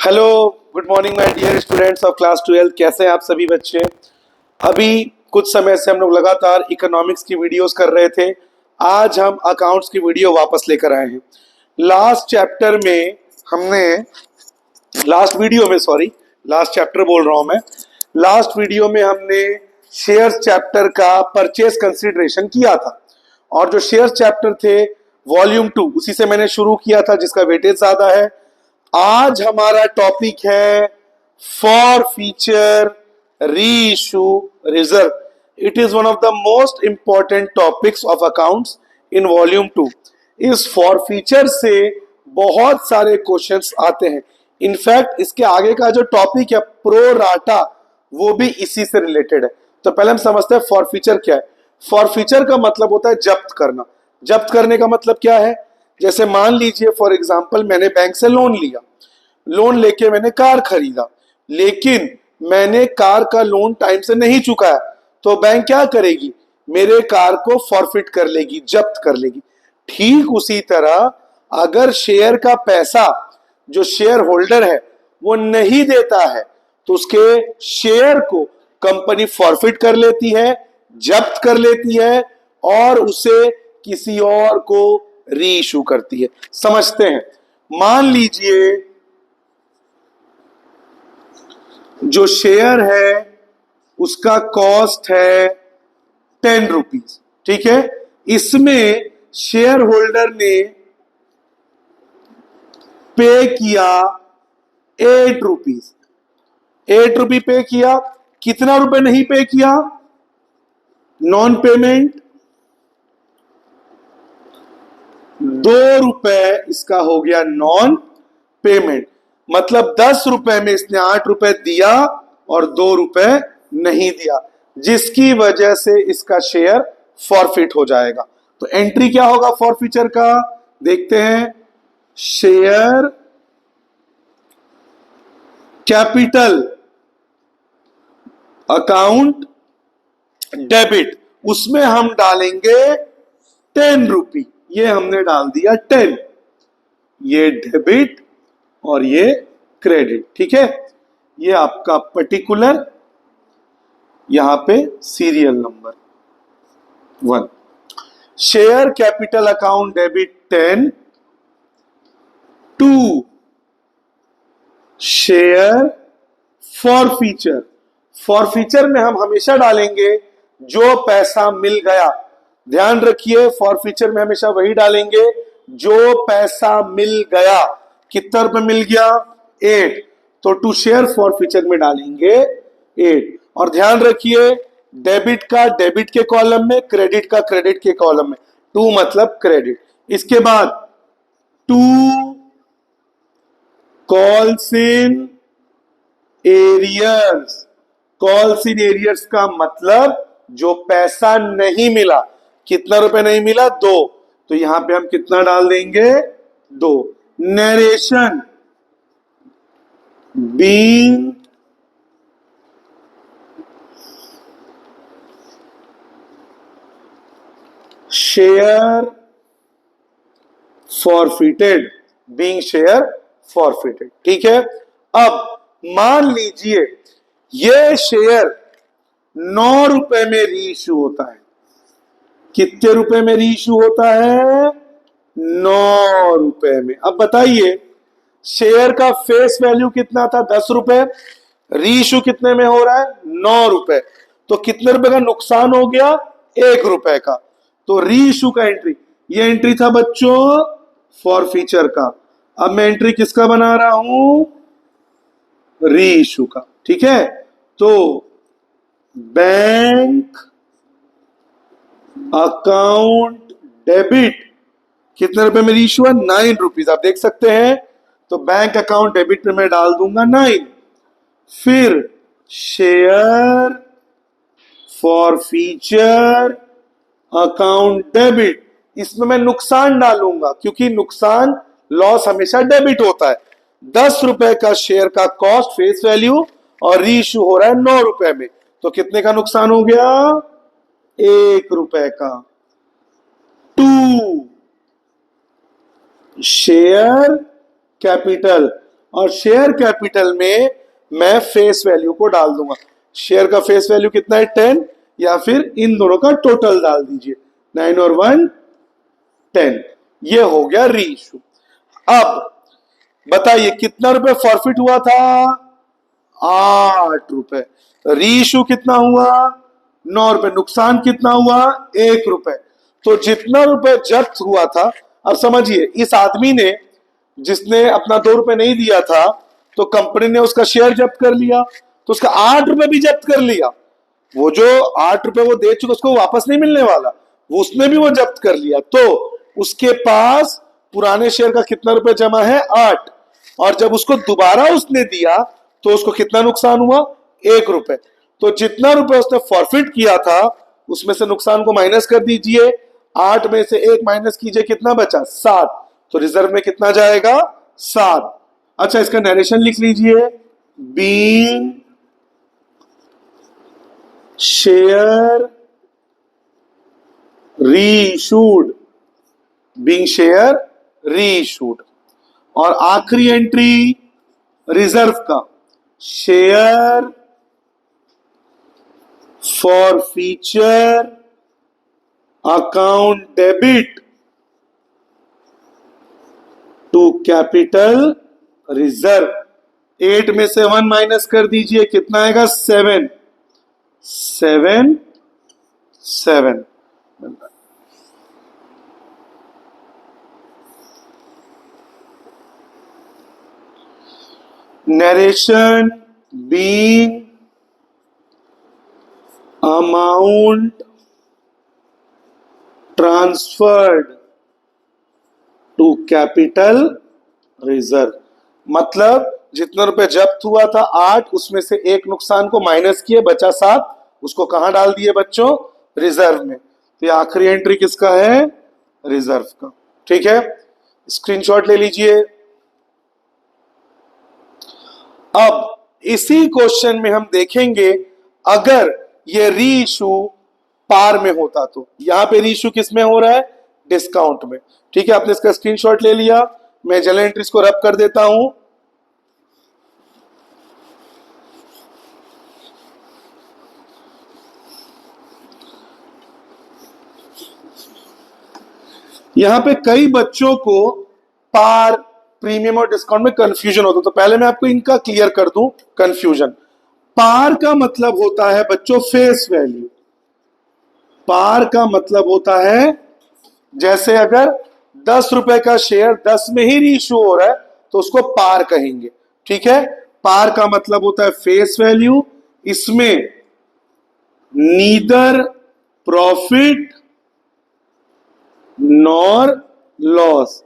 Hello, good morning my dear students of class 12। कैसे हैं आप सभी बच्चे। अभी कुछ समय से हम लोग लगातार इकोनॉमिक्स की वीडियोस कर रहे थे। आज हम अकाउंट्स की वीडियो वापस लेकर आए हैं। लास्ट चैप्टर में हमने लास्ट चैप्टर बोल रहा हूं मैं। लास्ट वीडियो में हमने शेयर्स चैप्टर का परचेज कंसिडरेशन किया था, और जो शेयर्स चैप्टर थे वॉल्यूम 2 उसी से मैंने शुरू किया था, जिसका वेटेज ज्यादा है। आज हमारा टॉपिक है फॉर फीचर री issue reserve. It is one of the most important topics of accounts in volume 2। इस फॉर फीचर से बहुत सारे क्वेश्चंस आते हैं। इनफैक्ट इसके आगे का जो टॉपिक है प्रो राटा, वो भी इसी से रिलेटेड है। तो पहले हम समझते हैं फॉर फीचर क्या है। फॉर फीचर का मतलब होता है जब्त करना। जब्त करने का मतलब क्या है? जैसे मान लीजिए फॉर एग्जांपल मैंने बैंक से लोन लिया, लोन लेके मैंने कार खरीदा, लेकिन मैंने कार का लोन टाइम से नहीं चुकाया, तो बैंक क्या करेगी? मेरे कार को फॉरफिट कर लेगी, जब्त कर लेगी। ठीक उसी तरह अगर शेयर का पैसा जो शेयर होल्डर है वो नहीं देता है, तो उसके शेयर को कंपनी फॉरफिट कर लेती है, जब्त कर लेती है, और उसे किसी और को री इशू करती है। समझते हैं। मान लीजिए जो शेयर है उसका कॉस्ट है 10 रुपीज, ठीक है। इसमें शेयर होल्डर ने पे किया 8 रुपीज। 8 रुपी पे किया। कितना रुपए नहीं पे किया? नॉन पेमेंट 2 रुपए इसका हो गया नॉन पेमेंट। मतलब 10 रुपए में इसने 8 रुपए दिया और 2 रुपए नहीं दिया, जिसकी वजह से इसका शेयर फॉरफिट हो जाएगा। तो एंट्री क्या होगा फॉरफीचर का? देखते हैं। शेयर कैपिटल अकाउंट डेबिट, उसमें हम डालेंगे 10 रुपी। ये हमने डाल दिया 10। ये डेबिट और ये क्रेडिट, ठीक है। ये आपका पर्टिकुलर, यहां पे serial number 1। Share capital account debit 10 to share forfeiture. Forfeiture में हम हमेशा डालेंगे जो पैसा मिल गया। ध्यान रखिए, फॉर फीचर में हमेशा वही डालेंगे जो पैसा मिल गया। कितना रुपए मिल गया? 8। तो टू शेयर फॉर फीचर में डालेंगे 8। और ध्यान रखिए, डेबिट का डेबिट के कॉलम में, क्रेडिट का क्रेडिट के कॉलम में। टू मतलब क्रेडिट। इसके बाद to calls in arrears. Calls in arrears का मतलब जो पैसा नहीं मिला। कितना रुपए नहीं मिला? 2। तो यहां पे हम कितना डाल देंगे? 2। Narration being share forfeited. Being share forfeited, ठीक है। अब मान लीजिए ये शेयर 9 रुपए में री इशू होता है। कितने रुपए में री इशू होता है? 9 रुपए में। अब बताइए, शेयर का फेस वैल्यू कितना था? 10 रुपए। री इशू कितने में हो रहा है? 9 रुपए। तो कितने रुपए का नुकसान हो गया? 1 रुपए का। तो री इशू का एंट्री, ये एंट्री था बच्चों फॉर फीचर का। अब मैं एंट्री किसका बना रहा हूं? री इशू का, ठीक है। तो बैंक अकाउंट डेबिट कितने रुपए में री इशू है? 9 रुपीज। आप देख सकते हैं। तो बैंक अकाउंट डेबिट में मैं डाल दूंगा 9। फिर share forfeiture account debit, इसमें मैं नुकसान डालूंगा, क्योंकि नुकसान लॉस हमेशा डेबिट होता है। 10 रुपए का शेयर का कॉस्ट फेस वैल्यू, और री इशू हो रहा है 9 रुपए में। तो कितने का नुकसान हो गया? 1 रुपए का। टू शेयर कैपिटल, और शेयर कैपिटल में मैं फेस वैल्यू को डाल दूंगा। शेयर का फेस वैल्यू कितना है 10, या फिर इन दोनों का टोटल डाल दीजिए 9 और 1 10। ये हो गया री इशू। अब बताइए कितना रुपए फॉरफिट हुआ था? 8 रुपए। री इशू कितना हुआ? 9 रुपए। नुकसान कितना हुआ? 1 रुपए। तो जितना रुपए जब्त हुआ था, अब समझिए इस आदमी ने, जिसने अपना 2 रुपए नहीं दिया था, तो कंपनी ने उसका शेयर जब्त कर लिया, तो उसका 8 रुपए भी जब्त कर लिया। वो जो 8 रुपए वो दे चुका, उसको वापस नहीं मिलने वाला, वो उसने भी वो जब्त कर लिया। तो उसके पास पुराने शेयर का कितना रुपए जमा है? 8। और जब उसको दोबारा उसने दिया तो उसको कितना नुकसान हुआ? 1 रुपए। तो जितना रुपए उसने फॉरफिट किया था उसमें से नुकसान को माइनस कर दीजिए। 8 में से 1 माइनस कीजिए, कितना बचा? 7। तो रिजर्व में कितना जाएगा? 7। अच्छा, इसका नरेशन लिख लीजिए। Being share reissued, being share reissued. और आखिरी एंट्री रिजर्व का, share forfeiture account debit to capital reserve. 8 में से 1 माइनस कर दीजिए, कितना आएगा? 7 7 7। Narration being amount transferred to capital reserve. मतलब जितना रुपए जब्त हुआ था 8, उसमें से 1 नुकसान को माइनस किए, बचा 7, उसको कहां डाल दिए बच्चों? रिजर्व में। तो ये आखिरी एंट्री किसका है? रिजर्व का। ठीक है, स्क्रीनशॉट ले लीजिए। अब इसी क्वेश्चन में हम देखेंगे अगर ये री इशू पार में होता तो। यहां पे री इशू किस में हो रहा है? डिस्काउंट में। ठीक है, आपने इसका स्क्रीनशॉट ले लिया। मैं जर्नल एंट्रीज को रब कर देता हूं। यहां पे कई बच्चों को पार, प्रीमियम और डिस्काउंट में कंफ्यूजन होता है, तो पहले मैं आपको इनका क्लियर कर दूं कंफ्यूजन। पार का मतलब होता है बच्चों फेस वैल्यू। पार का मतलब होता है, जैसे अगर 10 रुपए का शेयर 10 में ही रीइश्यू हो रहा है तो उसको पार कहेंगे। ठीक है, पार का मतलब होता है फेस वैल्यू। इसमें नीदर प्रॉफिट नॉर लॉस।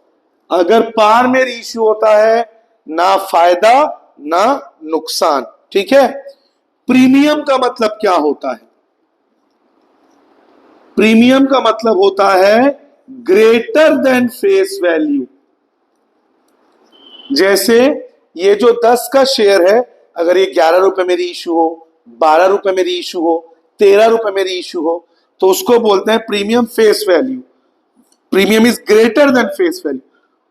अगर पार में रीइश्यू होता है, ना फायदा ना नुकसान। ठीक है, प्रीमियम का मतलब क्या होता है? प्रीमियम का मतलब होता है ग्रेटर देन फेस वैल्यू। जैसे ये जो 10 का शेयर है, अगर ये 11 रुपए में रीइश्यू हो, 12 रुपए में रीइश्यू हो, 13 रुपए में रीइश्यू हो, तो उसको बोलते हैं premium face value. Premium is greater than face value.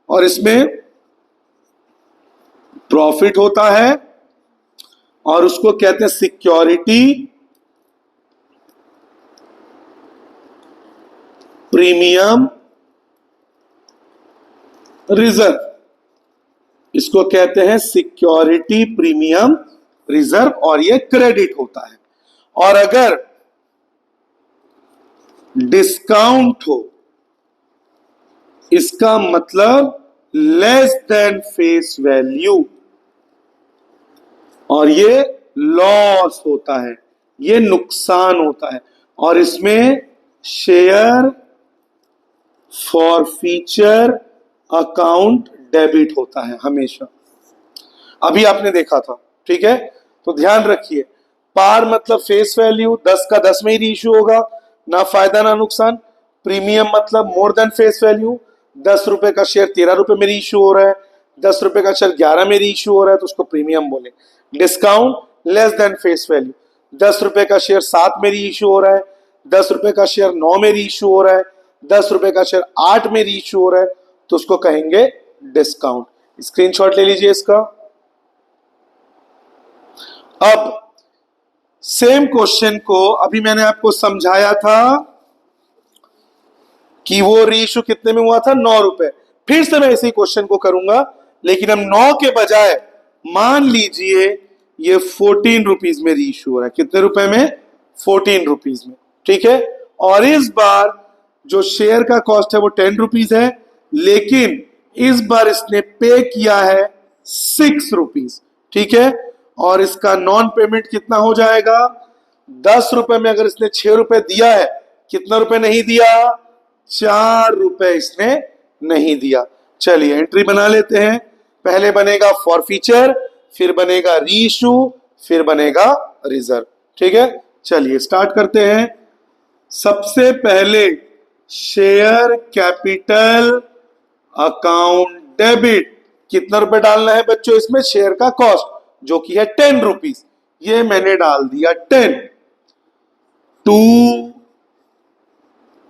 और इसमें प्रॉफिट होता है और उसको कहते हैं सिक्योरिटी प्रीमियम रिजर्व। इसको कहते हैं सिक्योरिटी प्रीमियम रिजर्व, और ये क्रेडिट होता है। और अगर डिस्काउंट हो, इसका मतलब लेस देन फेस वैल्यू, और ये लॉस होता है, ये नुकसान होता है। और इसमें share forfeiture account debit होता है हमेशा। अभी आपने देखा था। ठीक है, तो ध्यान रखिए, पार मतलब फेस वैल्यू, 10 का 10 में ही रीइश्यू होगा, ना फायदा ना नुकसान। प्रीमियम मतलब मोर देन फेस वैल्यू, 10 रुपए का शेयर 13 रुपए में रीइश्यू हो रहा है, 10 रुपए का शेयर 11 में रीइश्यू हो रहा है, तो उसको प्रीमियम बोले। Discount less than face value, 10 रुपए का शेयर 7 में रीइश्यू हो रहा है, 10 रुपए का शेयर 9 में रीइश्यू हो रहा है, 10 रुपए का शेयर 8 में रीइश्यू हो रहा है, तो उसको कहेंगे डिस्काउंट। स्क्रीनशॉट ले लीजिए इसका। अब सेम क्वेश्चन को अभी मैंने आपको समझाया था कि वो रीइश्यू कितने में हुआ था, 9 रुपए। फिर से मैं इसी क्वेश्चन को करूंगा, लेकिन हम 9 के बजाय मान लीजिए ये 14 रुपीज में रीइश्यू हो रहा है। कितने रुपए में? 14 रुपीज में। ठीक है। और इस बार जो शेयर का कॉस्ट है वो 10 रुपीज है, लेकिन इस बार इसने पे किया है 6 रुपीज। ठीक है। और इसका नॉन पेमेंट कितना हो जाएगा? 10 रुपए में अगर इसने 6 रुपए दिया है, कितना रुपए नहीं दिया? 4 रुपए इसने नहीं दिया। चलिए एंट्री बना लेते हैं। पहले बनेगा फॉरफीचर, फिर बनेगा रीइश्यू, फिर बनेगा रिजर्व। ठीक है। चलिए स्टार्ट करते हैं। सबसे पहले शेयर कैपिटल अकाउंट डेबिट। कितना रुपए डालना है बच्चों इसमें? शेयर का कॉस्ट जो कि है 10 रुपीज, ये मैंने डाल दिया 10। To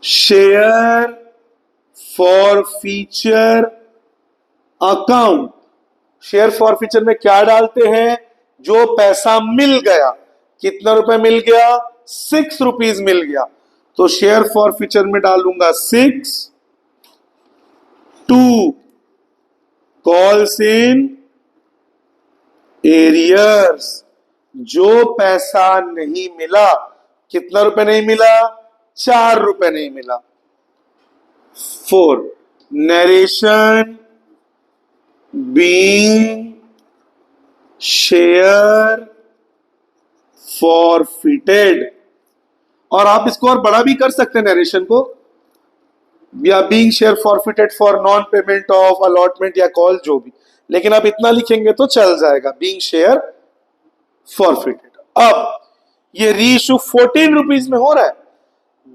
share forfeiture account. Share forfeiture में क्या डालते हैं? जो पैसा मिल गया। कितना रुपए मिल गया? 6 रुपीज मिल गया, तो शेयर फॉरफीचर में डालूंगा 6। To calls in arrears. जो पैसा नहीं मिला। कितना रुपए नहीं मिला? 4 रुपए नहीं मिला। 4 नरेशन बीइंग शेयर फॉरफिटेड। और आप इसको और बड़ा भी कर सकते हैं नरेशन को, या being share forfeited for non payment of allotment या कॉल, जो भी, लेकिन आप इतना लिखेंगे तो चल जाएगा, बीइंग शेयर फॉरफिटेड। अब ये रीइश्यू 14 रुपीज में हो रहा है।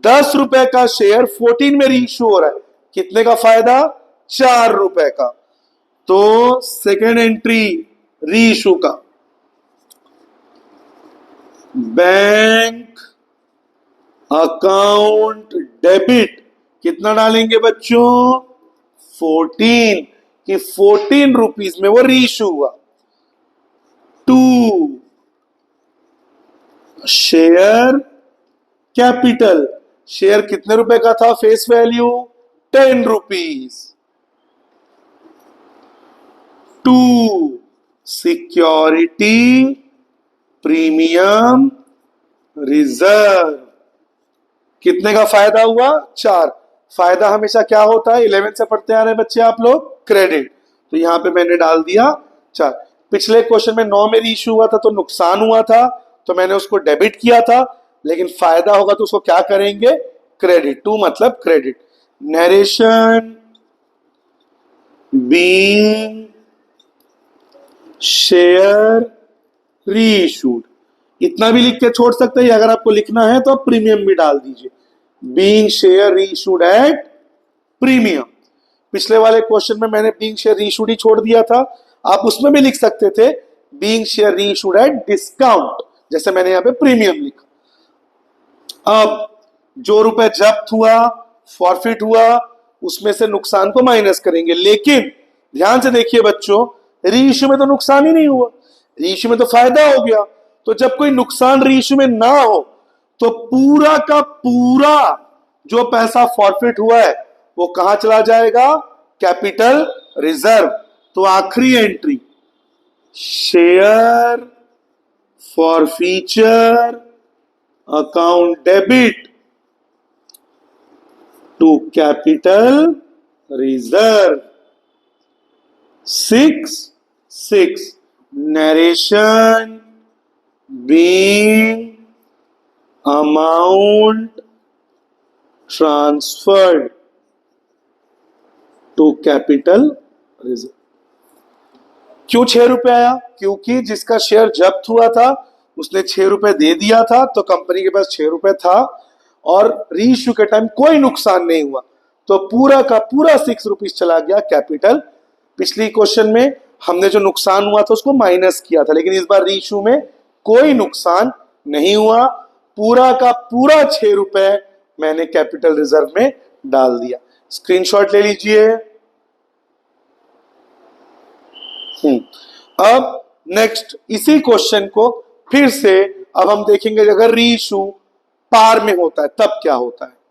10 रुपए का शेयर 14 में रीइश्यू हो रहा है। कितने का फायदा? 4 रुपए का। तो सेकेंड एंट्री रीइश्यू का, बैंक अकाउंट डेबिट। कितना डालेंगे बच्चों? 14, कि 14 रुपीज में वो रीइश्यू हुआ। To share capital. शेयर कितने रुपए का था face value? 10 rupees. To security premium reserve. कितने का फायदा हुआ? 4। फायदा हमेशा क्या होता है? 11 से पढ़ते आ रहे हैं बच्चे आप लोग, क्रेडिट। तो यहां पे मैंने डाल दिया 4। पिछले क्वेश्चन में 9 में रीइश्यू हुआ था तो नुकसान हुआ था, तो मैंने उसको डेबिट किया था, लेकिन फायदा होगा तो उसको क्या करेंगे? क्रेडिट। 2 मतलब credit. Narration being share reissued. इतना भी लिख के छोड़ सकते हैं, अगर आपको लिखना है तो आप प्रीमियम भी डाल दीजिए, being share reissued at premium. पिछले वाले क्वेश्चन में मैंने बीइंग शेयर रीइश्यूड ही छोड़ दिया था, आप उसमें भी लिख सकते थे being share reissued at discount, जैसे मैंने यहां पे प्रीमियम लिखा। अब जो रुपए जब्त हुआ, फॉरफिट हुआ, उसमें से नुकसान को माइनस करेंगे। लेकिन ध्यान से देखिए बच्चों, रीइश्यू में तो नुकसान ही नहीं हुआ, रीइश्यू में तो फायदा हो गया। तो जब कोई नुकसान रीइश्यू में ना हो तो पूरा का पूरा जो पैसा फॉरफिट हुआ है वो कहां चला जाएगा? Capital reserve. तो आखिरी entry share forfeiture account debit to capital reserve 6 narration being amount transferred to capital reserve. क्यों 6 रुपए आया? क्योंकि जिसका शेयर जब्त हुआ था उसने 6 रुपए दे दिया था, तो कंपनी के पास 6 रुपए था और रीइश्यू के टाइम कोई नुकसान नहीं हुआ, तो पूरा का पूरा 6 रुपीज चला गया कैपिटल। पिछली क्वेश्चन में हमने जो नुकसान हुआ था उसको माइनस किया था, लेकिन इस बार रीइश्यू में कोई नुकसान नहीं हुआ, पूरा का पूरा 6 रुपए मैंने कैपिटल रिजर्व में डाल दिया। स्क्रीनशॉट ले लीजिए। अब नेक्स्ट इसी क्वेश्चन को फिर से अब हम देखेंगे अगर री इशू पार में होता है तब क्या होता है।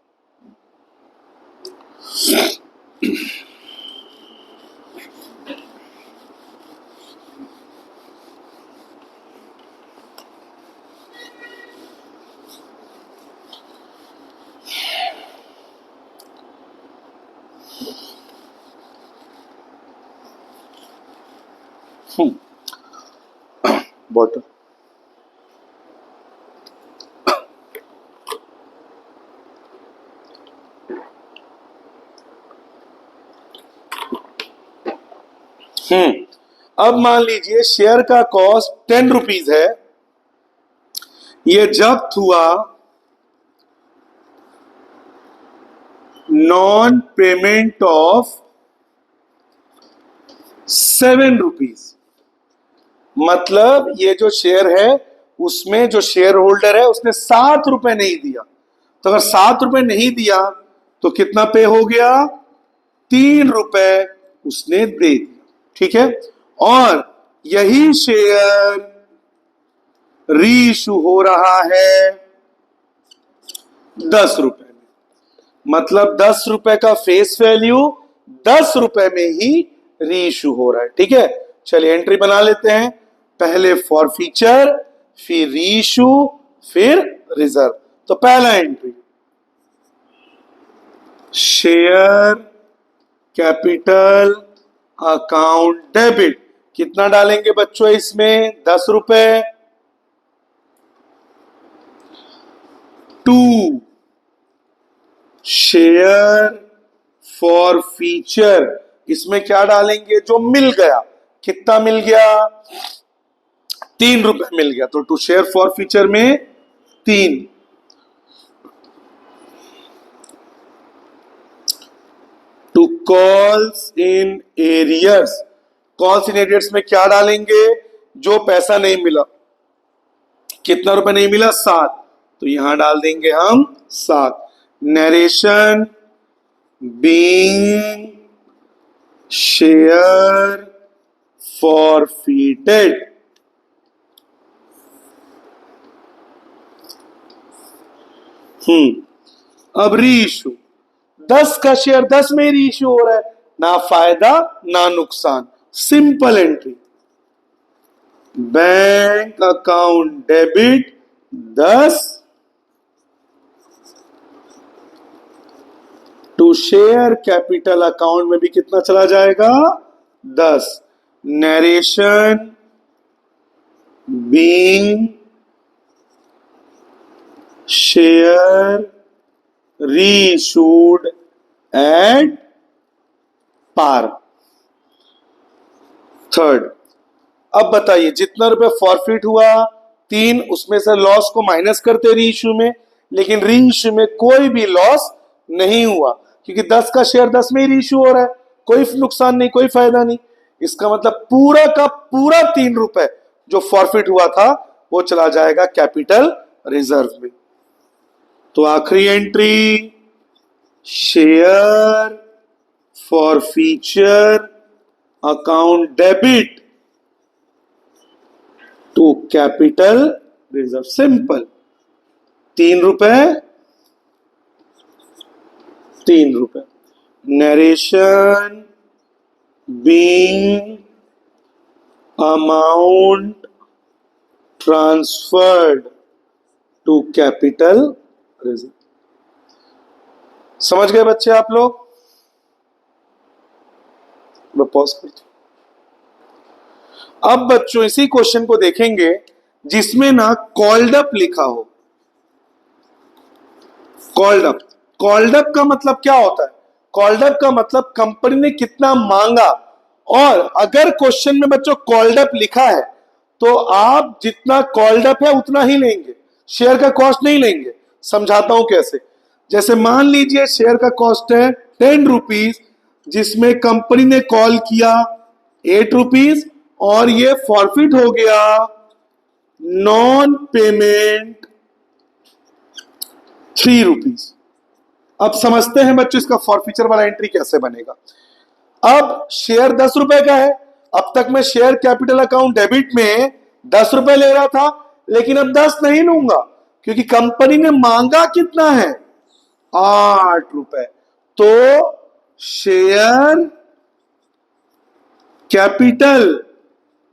बॉटल अब मान लीजिए शेयर का कॉस्ट 10 रुपीज है, ये जब्त हुआ नॉन पेमेंट ऑफ 7 रुपीज। मतलब ये जो शेयर है उसमें जो शेयर होल्डर है उसने 7 रुपए नहीं दिया, तो अगर 7 रुपए नहीं दिया तो कितना पे हो गया, 3 रुपए उसने दे दिया। ठीक है, और यही शेयर री इशू हो रहा है 10 रुपए में, मतलब 10 रुपए का फेस वैल्यू 10 रुपए में ही री इशू हो रहा है। ठीक है, चलिए एंट्री बना लेते हैं, पहले फॉर फीचर, फिर री इशू, फिर रिजर्व। तो पहला entry share capital account debit, कितना डालेंगे बच्चों इसमें, 10 रुपए। टू शेयर फॉर फीचर, इसमें क्या डालेंगे, जो मिल गया, कितना मिल गया, 3 रुपए मिल गया, तो टू शेयर फॉर फीचर में 3। To calls in arrears, calls in arrears में क्या डालेंगे, जो पैसा नहीं मिला, कितना रुपए नहीं मिला, 7, तो यहां डाल देंगे हम 7। नरेशन बीइंग शेयर फॉरफिटेड, अब री इशू, 10 का शेयर 10 में री इशू हो रहा है, ना फायदा ना नुकसान, simple entry, bank account debit 10 to share capital account में भी कितना चला जाएगा, 10। Narration being share reissued at par. Third, अब बताइए जितना रुपए फॉरफिट हुआ 3, उसमें से लॉस को माइनस करते री इशू में, लेकिन री इशू में कोई भी लॉस नहीं हुआ क्योंकि 10 का शेयर 10 में ही री इशू हो रहा है, कोई नुकसान नहीं, कोई फायदा नहीं। इसका मतलब पूरा का पूरा 3 रुपए जो फॉरफिट हुआ था वो चला जाएगा कैपिटल रिजर्व में। तो आखिरी entry share forfeiture account debit to capital reserve, simple, 3 रुपए 3 रुपए। Narration being amount transferred to capital reserve. समझ गए बच्चे आप लोग? मैं पॉज करता हूं। अब बच्चों इसी क्वेश्चन को देखेंगे जिसमें ना कॉल्ड अप लिखा हो। कॉल्ड अप, कॉल्ड अप का मतलब क्या होता है? कॉल्ड अप का मतलब कंपनी ने कितना मांगा, और अगर क्वेश्चन में बच्चों कॉल्ड अप लिखा है तो आप जितना कॉल्ड अप है उतना ही लेंगे, शेयर का कॉस्ट नहीं लेंगे। समझाता हूं कैसे। जैसे मान लीजिए शेयर का कॉस्ट है 10 रुपीज, जिसमें कंपनी ने कॉल किया 8 रुपीज और ये फॉरफिट हो गया नॉन पेमेंट 3 रुपीज। अब समझते हैं बच्चों इसका फॉरफीचर वाला एंट्री कैसे बनेगा। अब शेयर 10 रुपए का है, अब तक मैं शेयर कैपिटल अकाउंट डेबिट में 10 रुपए ले रहा था, लेकिन अब 10 नहीं लूंगा क्योंकि कंपनी ने मांगा कितना है, 8 रुपए। तो शेयर कैपिटल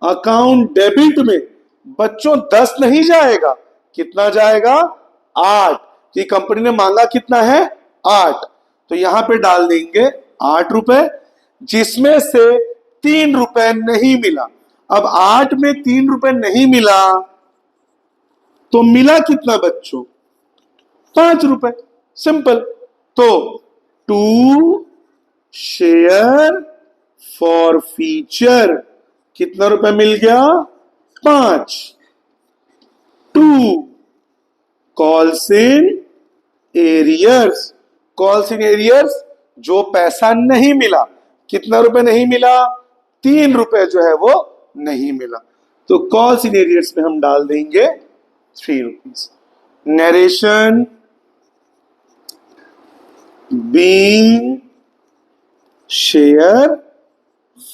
अकाउंट डेबिट में बच्चों 10 नहीं जाएगा, कितना जाएगा, 8। कि कंपनी ने मांगा कितना है, 8। तो यहां पे डाल देंगे 8 रुपए, जिसमें से 3 रुपए नहीं मिला। अब 8 में 3 रुपए नहीं मिला तो मिला कितना बच्चों, 5 रुपए, सिंपल। तो 2 शेयर फॉर फीचर कितना रुपए मिल गया, 5। 2 calls in arrears, calls in arrears जो पैसा नहीं मिला, कितना रुपए नहीं मिला, 3 रुपए जो है वो नहीं मिला। तो कॉल्स इन एरियर्स में हम डाल देंगे 3 rupees. Narration being share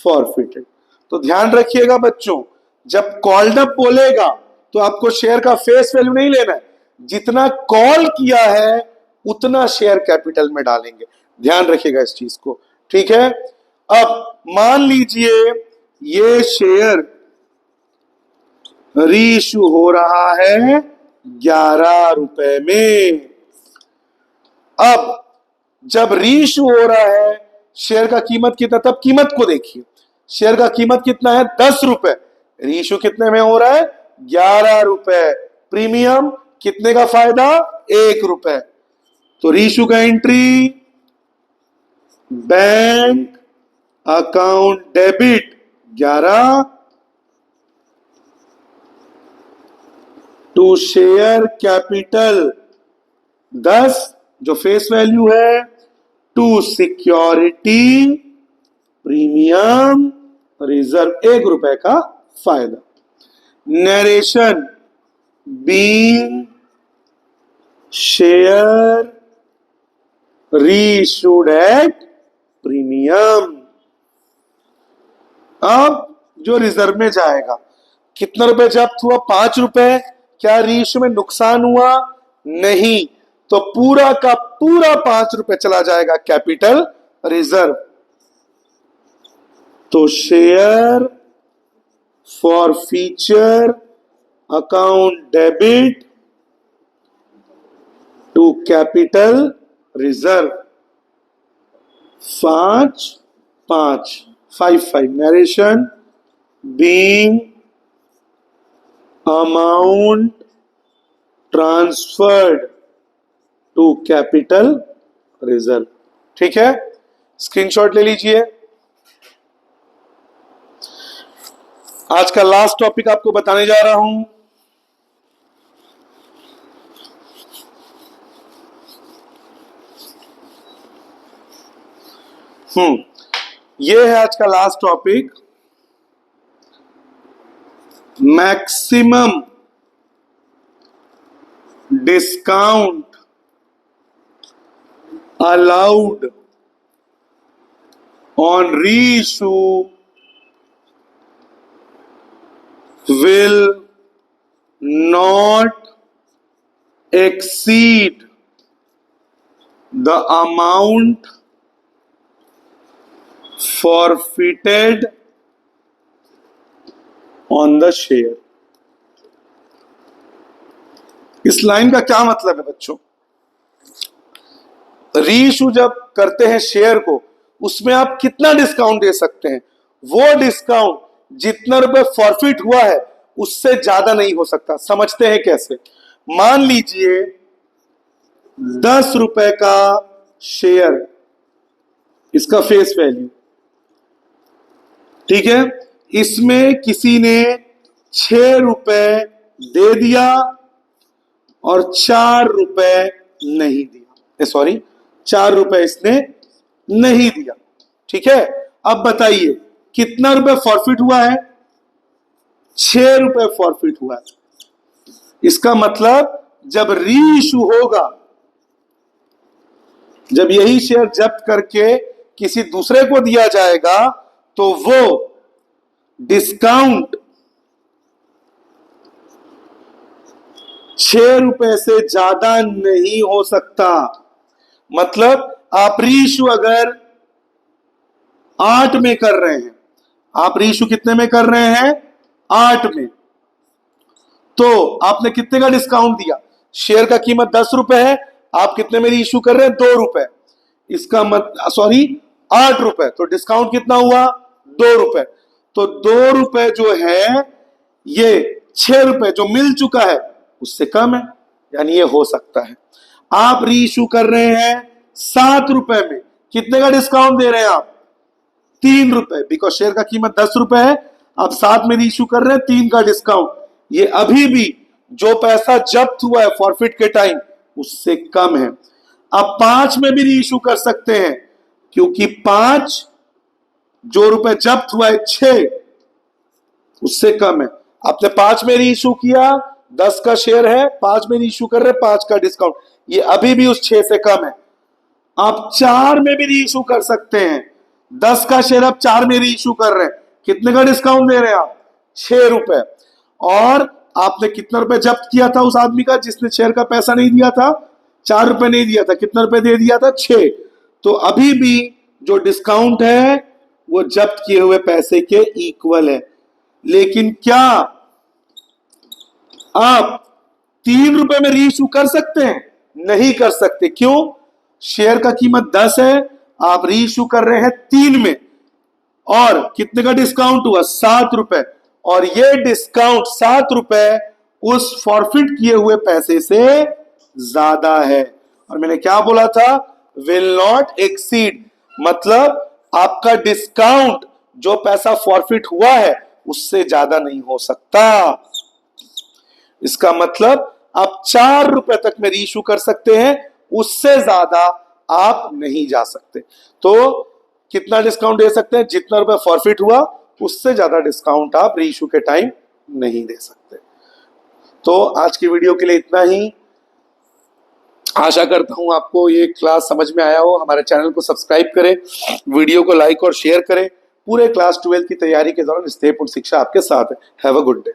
forfeited. तो ध्यान रखिएगा बच्चों, जब कॉल्ड अप बोलेगा तो आपको शेयर का फेस वैल्यू नहीं लेना है, जितना कॉल किया है उतना शेयर कैपिटल में डालेंगे। ध्यान रखिएगा इस चीज को, ठीक है। अब मान लीजिए ये शेयर रीइश्यू हो रहा है 11 रुपए में। अब जब रीइश्यू हो रहा है, शेयर का कीमत कितना, तब कीमत को देखिए, शेयर का कीमत कितना है, 10 रुपए। रीइश्यू कितने में हो रहा है, 11 रुपए। प्रीमियम कितने का फायदा, 1 रुपए। तो रीइश्यू का entry, bank account debit 11 to share capital 10 जो फेस वैल्यू है, टू सिक्योरिटी प्रीमियम रिजर्व 1 रुपए का फायदा। Narration being share reissued at premium. अब जो रिजर्व में जाएगा, कितना रुपए जब्त हुआ, 5 रुपए। क्या रीइश्यू में नुकसान हुआ, नहीं, तो पूरा का पूरा 5 रुपए चला जाएगा कैपिटल रिजर्व। तो share forfeiture account debit to capital reserve 5 5 5 5। Narration being amount transferred to capital reserve. ठीक है, स्क्रीनशॉट ले लीजिए। आज का लास्ट टॉपिक आपको बताने जा रहा हूं। ये है आज का last topic, maximum discount allowed on reissue will not exceed the amount forfeited on the share। इस लाइन का क्या मतलब है बच्चों, रीइश्यू जब करते हैं शेयर को, उसमें आप कितना डिस्काउंट दे सकते हैं, वो डिस्काउंट जितना रुपए फॉरफिट हुआ है उससे ज्यादा नहीं हो सकता। समझते हैं कैसे, मान लीजिए 10 रुपए का शेयर, इसका फेस वैल्यू, ठीक है, इसमें किसी ने 6 रुपए दे दिया और 4 रुपए नहीं दिया, सॉरी 4 रुपए इसने नहीं दिया। ठीक है, अब बताइए कितना रुपए फॉरफिट हुआ है, 6 रुपए फॉरफिट हुआ है। इसका मतलब जब रीइश्यू होगा, जब यही शेयर जब्त करके किसी दूसरे को दिया जाएगा, तो वो डिस्काउंट ₹6 से ज्यादा नहीं हो सकता। मतलब आप रीइश्यू अगर 8 में कर रहे हैं, आप रीइश्यू कितने में कर रहे हैं? 8 में, तो आपने कितने का डिस्काउंट दिया? शेयर का कीमत ₹10 है, आप कितने में रीइश्यू कर रहे हैं? ₹2। इसका सॉरी ₹8, तो डिस्काउंट कितना हुआ? ₹2। तो ₹2 जो है ये ₹6 जो मिल चुका है उससे कम है, यानी ये हो सकता है। आप रीइश्यू कर रहे हैं ₹7 में, कितने का डिस्काउंट दे रहे हैं आप? ₹3, बिकॉज शेयर का कीमत ₹10 है, आप 7 में रीइश्यू कर रहे हैं, 3 का डिस्काउंट। ये अभी भी जो पैसा जब्त हुआ है फॉरफिट के टाइम उससे कम है। आप 5 में भी रीइश्यू कर सकते हैं, क्योंकि 5 जो रुपए जब्त हुआ है 6 उससे कम है। आपने 5 में रीइश्यू किया, 10 का शेयर है, 5 में रीइश्यू कर रहे हैं, 5 का डिस्काउंट, ये अभी भी उस 6 से कम है। आप 4 में भी रीइश्यू कर सकते हैं, 10 का शेयर आप 4 में रीइश्यू कर रहे हैं, कितने का डिस्काउंट दे रहे हैं आप? ₹6। और आपने कितना रुपए जब्त किया था उस आदमी का जिसने शेयर का पैसा नहीं दिया था? ₹4 नहीं दिया था, कितना रुपए दे दिया था? 6। तो अभी भी जो डिस्काउंट है वो जब्त किए हुए पैसे के इक्वल है। लेकिन क्या आप ₹3 में रीइश्यू कर सकते हैं? नहीं कर सकते। क्यों? शेयर का कीमत 10 है, आप रीइश्यू कर रहे हैं 3 में, और कितने का डिस्काउंट हुआ? ₹7। और ये डिस्काउंट ₹7 उस फॉरफिट किए हुए पैसे से ज्यादा है। और मैंने क्या बोला था? विल नॉट एक्सीड, मतलब आपका डिस्काउंट जो पैसा फॉरफिट हुआ है उससे ज्यादा नहीं हो सकता। इसका मतलब आप ₹4 तक में रीइश्यू कर सकते हैं, उससे ज्यादा आप नहीं जा सकते। तो कितना डिस्काउंट दे सकते हैं? जितना रुपए फॉरफिट हुआ उससे ज्यादा डिस्काउंट आप रीइश्यू के टाइम नहीं दे सकते। तो आज की वीडियो के लिए इतना ही। आशा करता हूं आपको ये क्लास समझ में आया हो। हमारे चैनल को सब्सक्राइब करें, वीडियो को लाइक और शेयर करें। पूरे क्लास 12 की तैयारी के दौरान स्टे पुट शिक्षा आपके साथ है। Have a good day.